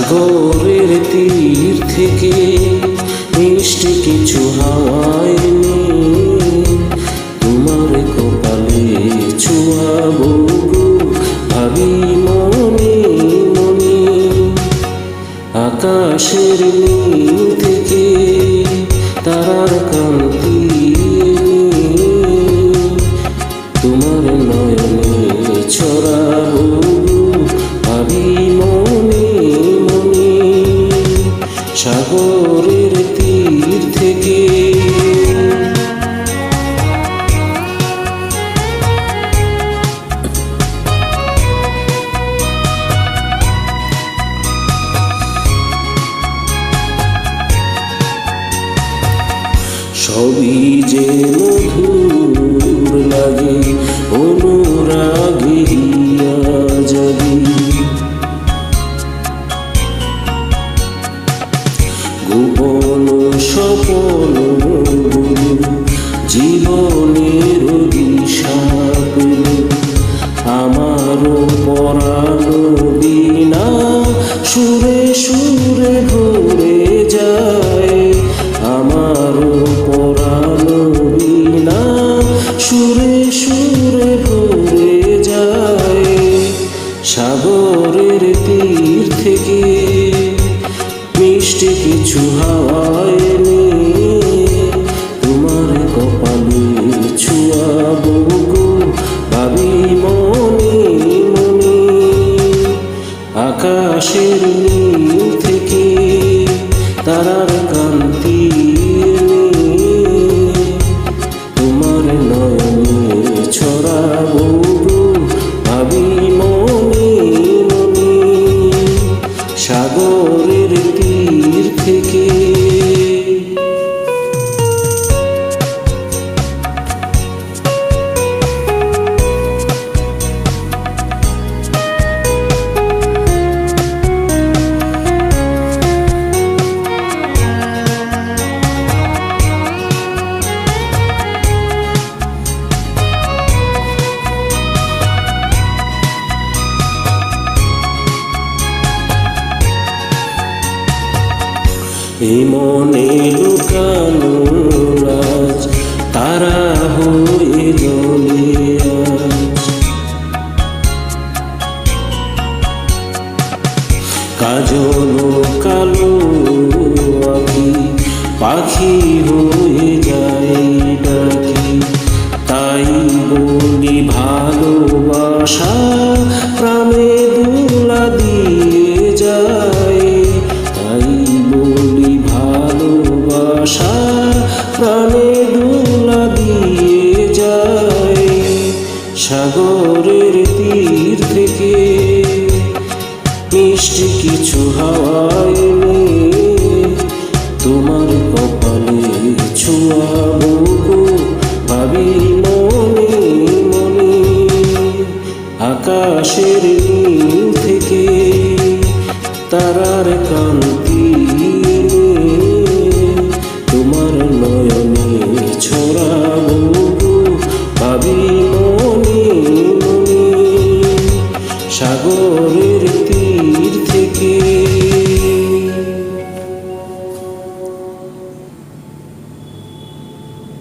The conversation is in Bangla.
সাগরের তীর থেকে মিষ্টি কিছু হাওয়ায় তোমার কপালে ছোঁয়াবো গো ভাবি মনে মনে। আকাশের নীল থেকে তারার কান্তি তোমার নয়নে ছড়াবো ভাবি মনে মনে। সাগরের তীর থেকে সবই যে মধুর লাগে অনুরাগে হিয়া যাবি। গোপন স্বপন জীবনের অভিশাপ আমারও পরানো বিনা সুরে সুরে ঘুরে যায়। আমারও পরানো বিনা সুরে সুরে ঘুরে যায়। সাগরের তীর থেকে মিষ্টি কিছু হাওয়ায় তোমার কপালে ছোঁয়াবো গো ভাবি মনে মনে। আকাশের নীল থেকে তারার কান্তি তোমার নয়নে ছড়াবো গো ভাবি মনে মনে। সাগরের তীর থেকে এই মনে লুকানো রাজ তারা হয়ে জ্বলে আজ। কাজল কালো আঁখি পাখি হয়ে যায় ডাকি। তাই বলি ভালোবাসা প্রাণে দোলা দিয়ে যায়। তাই বলি ভালোবাসা প্রাণে দোলা দিয়ে যায়। সাগরের তীর থেকে মিষ্টি কিছু হাওয়ায় তোমার কপালে ছোঁয়াবো গো ভাবি মনে মনে। আকাশের নীল থেকে তারার কান্তি তোমার নয়নে ছড়াবো গো ভাবি মনে মনে। সাগরের